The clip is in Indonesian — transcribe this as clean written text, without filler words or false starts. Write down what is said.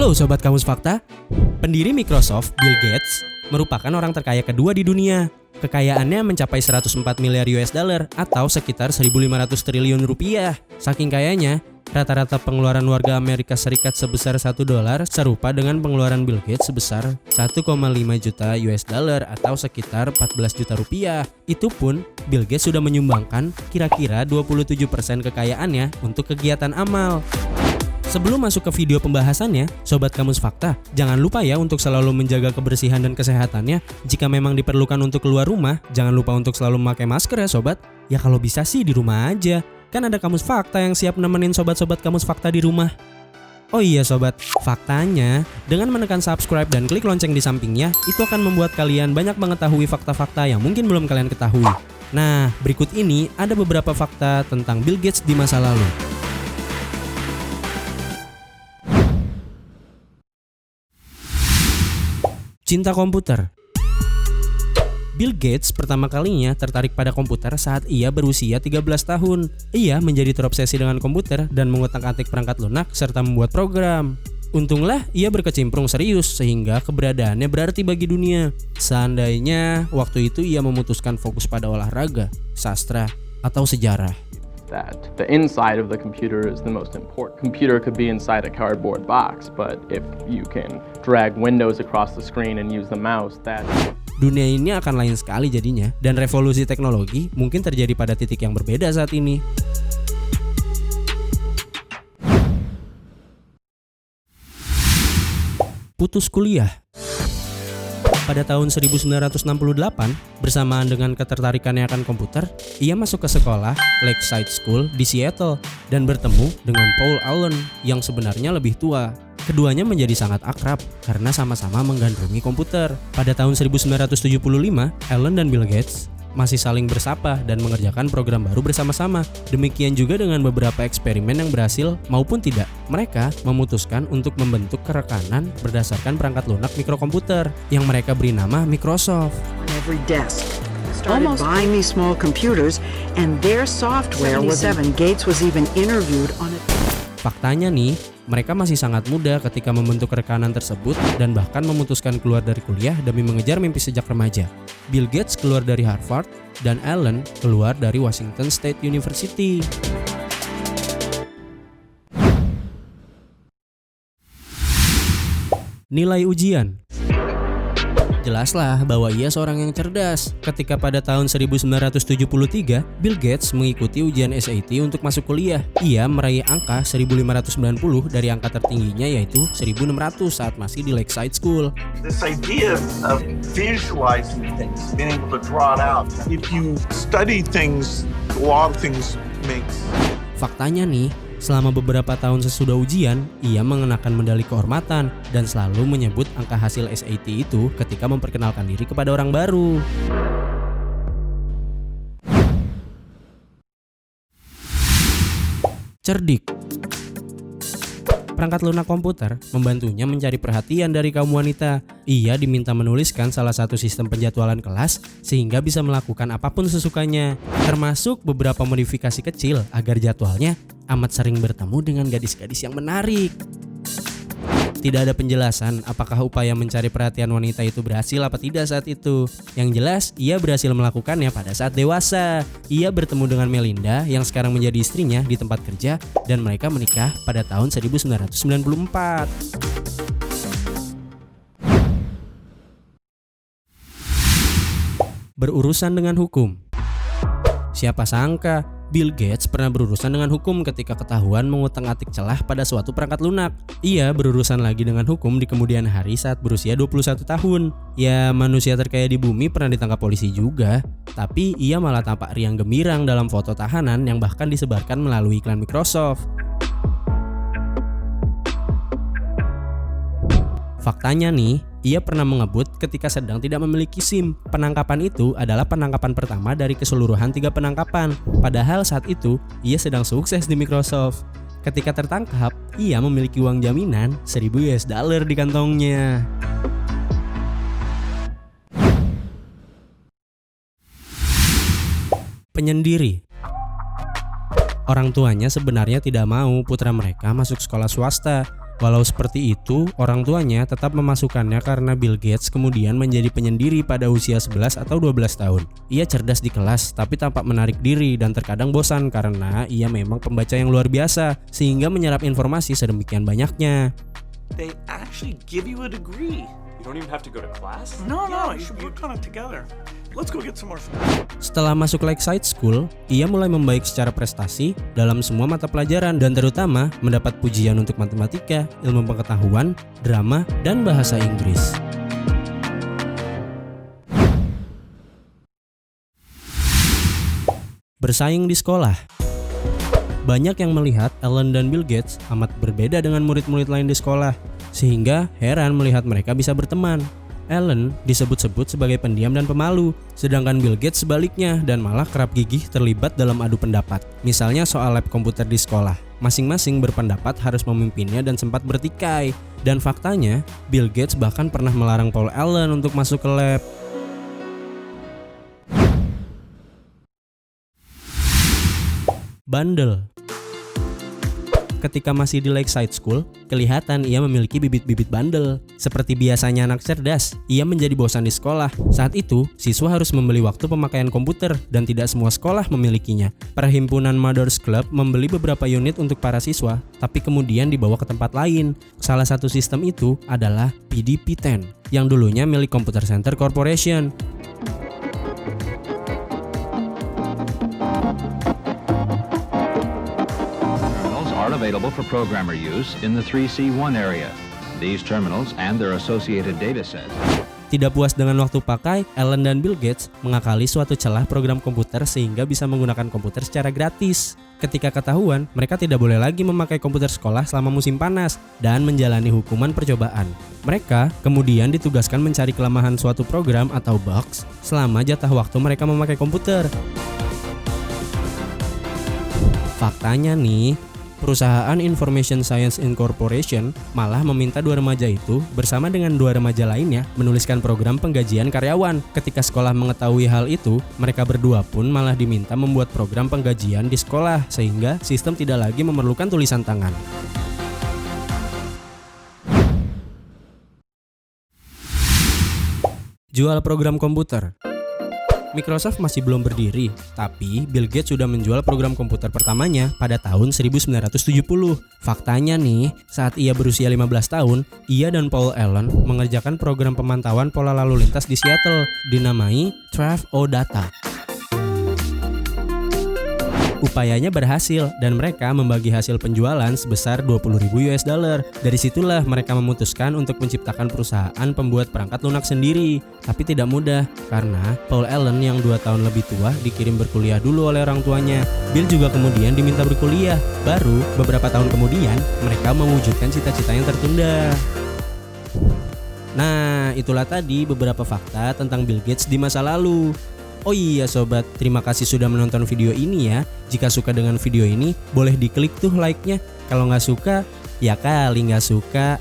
Halo Sobat Kamus Fakta. Pendiri Microsoft, Bill Gates, merupakan orang terkaya kedua di dunia. Kekayaannya mencapai 104 miliar US dollar atau sekitar 1.500 triliun rupiah. Saking kayanya, rata-rata pengeluaran warga Amerika Serikat sebesar $1 serupa dengan pengeluaran Bill Gates sebesar 1,5 juta US dollar atau sekitar 14 juta rupiah. Itu pun Bill Gates sudah menyumbangkan kira-kira 27% kekayaannya untuk kegiatan amal. Sebelum masuk ke video pembahasannya, Sobat Kamus Fakta, jangan lupa ya untuk selalu menjaga kebersihan dan kesehatannya. Jika memang diperlukan untuk keluar rumah, jangan lupa untuk selalu memakai masker ya Sobat. Ya kalau bisa sih di rumah aja. Kan ada Kamus Fakta yang siap nemenin Sobat-Sobat Kamus Fakta di rumah. Oh iya Sobat, faktanya dengan menekan subscribe dan klik lonceng di sampingnya, itu akan membuat kalian banyak mengetahui fakta-fakta yang mungkin belum kalian ketahui. Nah, berikut ini ada beberapa fakta tentang Bill Gates di masa lalu. Cinta komputer. Bill Gates pertama kalinya tertarik pada komputer saat ia berusia 13 tahun. Ia menjadi terobsesi dengan komputer dan mengutak-atik perangkat lunak serta membuat program. Untunglah ia berkecimpung serius sehingga keberadaannya berarti bagi dunia. Seandainya waktu itu ia memutuskan fokus pada olahraga, sastra, atau sejarah. That the inside of the computer is the most important. Computer could be inside a cardboard box, but if you can drag windows across the screen and use the mouse, that... Dunia ini akan lain sekali jadinya, dan revolusi teknologi mungkin terjadi pada titik yang berbeda saat ini. Putus kuliah. Pada tahun 1968, bersamaan dengan ketertarikannya akan komputer, ia masuk ke sekolah Lakeside School di Seattle dan bertemu dengan Paul Allen yang sebenarnya lebih tua. Keduanya menjadi sangat akrab karena sama-sama menggandrungi komputer. Pada tahun 1975, Allen dan Bill Gates masih saling bersapa dan mengerjakan program baru bersama-sama. Demikian juga dengan beberapa eksperimen yang berhasil maupun tidak. Mereka memutuskan untuk membentuk kerekanan berdasarkan perangkat lunak mikrokomputer yang mereka beri nama Microsoft. Every desk started buying these small computers and their software was Gates was even interviewed on it. Faktanya nih, mereka masih sangat muda ketika membentuk rekanan tersebut dan bahkan memutuskan keluar dari kuliah demi mengejar mimpi sejak remaja. Bill Gates keluar dari Harvard dan Allen keluar dari Washington State University. Nilai ujian. Jelaslah bahwa ia seorang yang cerdas. Ketika pada tahun 1973, Bill Gates mengikuti ujian SAT untuk masuk kuliah. Ia meraih angka 1590 dari angka tertingginya yaitu 1600 saat masih di Lakeside School. This idea of visualizing things, being able to draw it out. If you study things, a lot of things make sense. Faktanya nih, selama beberapa tahun sesudah ujian, ia mengenakan medali kehormatan dan selalu menyebut angka hasil SAT itu ketika memperkenalkan diri kepada orang baru. Cerdik. Perangkat lunak komputer membantunya mencari perhatian dari kaum wanita. Ia diminta menuliskan salah satu sistem penjadwalan kelas sehingga bisa melakukan apapun sesukanya, termasuk beberapa modifikasi kecil agar jadwalnya amat sering bertemu dengan gadis-gadis yang menarik. Tidak ada penjelasan apakah upaya mencari perhatian wanita itu berhasil apa tidak saat itu. Yang jelas, ia berhasil melakukannya pada saat dewasa. Ia bertemu dengan Melinda yang sekarang menjadi istrinya di tempat kerja dan mereka menikah pada tahun 1994. Berurusan dengan hukum. Siapa sangka Bill Gates pernah berurusan dengan hukum ketika ketahuan mengutak-atik celah pada suatu perangkat lunak. Ia berurusan lagi dengan hukum di kemudian hari saat berusia 21 tahun. Ya, manusia terkaya di bumi pernah ditangkap polisi juga, tapi ia malah tampak riang gembirang dalam foto tahanan yang bahkan disebarkan melalui iklan Microsoft. Faktanya nih, ia pernah mengebut ketika sedang tidak memiliki SIM. Penangkapan itu adalah penangkapan pertama dari keseluruhan 3 penangkapan. Padahal saat itu, ia sedang sukses di Microsoft. Ketika tertangkap, ia memiliki uang jaminan 1.000 US dollar di kantongnya. Penyendiri. Orang tuanya sebenarnya tidak mau putra mereka masuk sekolah swasta. Walau seperti itu, orang tuanya tetap memasukkannya karena Bill Gates kemudian menjadi penyendiri pada usia 11 atau 12 tahun. Ia cerdas di kelas tapi tampak menarik diri dan terkadang bosan karena ia memang pembaca yang luar biasa sehingga menyerap informasi sedemikian banyaknya. They actually give you a degree. You don't even have to go to class? No, you should work on it together. Let's go get some more food. Setelah masuk Lakeside School, ia mulai membaik secara prestasi dalam semua mata pelajaran dan terutama mendapat pujian untuk matematika, ilmu pengetahuan, drama, dan bahasa Inggris. Bersaing di sekolah. Banyak yang melihat Allen dan Bill Gates amat berbeda dengan murid-murid lain di sekolah, sehingga heran melihat mereka bisa berteman. Allen disebut-sebut sebagai pendiam dan pemalu, sedangkan Bill Gates sebaliknya dan malah kerap gigih terlibat dalam adu pendapat. Misalnya soal lab komputer di sekolah, masing-masing berpendapat harus memimpinnya dan sempat bertikai. Dan faktanya, Bill Gates bahkan pernah melarang Paul Allen untuk masuk ke lab. Bandel. Ketika masih di Lakeside School, kelihatan ia memiliki bibit-bibit bandel. Seperti biasanya anak cerdas, ia menjadi bosan di sekolah. Saat itu, siswa harus membeli waktu pemakaian komputer dan tidak semua sekolah memilikinya. Perhimpunan Mothers Club membeli beberapa unit untuk para siswa, tapi kemudian dibawa ke tempat lain. Salah satu sistem itu adalah PDP-10, yang dulunya milik Computer Center Corporation. Available for programmer use in the 3C1 area. These terminals and their associated data sets. Tidak puas dengan waktu pakai, Allen dan Bill Gates mengakali suatu celah program komputer sehingga bisa menggunakan komputer secara gratis. Ketika ketahuan, mereka tidak boleh lagi memakai komputer sekolah selama musim panas dan menjalani hukuman percobaan. Mereka kemudian ditugaskan mencari kelemahan suatu program atau bugs selama jatah waktu mereka memakai komputer. Faktanya nih, perusahaan Information Science Incorporation malah meminta dua remaja itu bersama dengan dua remaja lainnya menuliskan program penggajian karyawan. Ketika sekolah mengetahui hal itu, mereka berdua pun malah diminta membuat program penggajian di sekolah sehingga sistem tidak lagi memerlukan tulisan tangan. Jual program komputer. Microsoft masih belum berdiri, tapi Bill Gates sudah menjual program komputer pertamanya pada tahun 1970. Faktanya nih, saat ia berusia 15 tahun, ia dan Paul Allen mengerjakan program pemantauan pola lalu lintas di Seattle, dinamai Trav-O-Data. Upayanya berhasil dan mereka membagi hasil penjualan sebesar $20,000. Dari situlah mereka memutuskan untuk menciptakan perusahaan pembuat perangkat lunak sendiri. Tapi tidak mudah karena Paul Allen yang 2 tahun lebih tua dikirim berkuliah dulu oleh orang tuanya. Bill juga kemudian diminta berkuliah. Baru beberapa tahun kemudian mereka mewujudkan cita-cita yang tertunda. Nah, itulah tadi beberapa fakta tentang Bill Gates di masa lalu. Oh iya sobat, terima kasih sudah menonton video ini ya. Jika suka dengan video ini, boleh diklik tuh like-nya. Kalau nggak suka, ya kali nggak suka.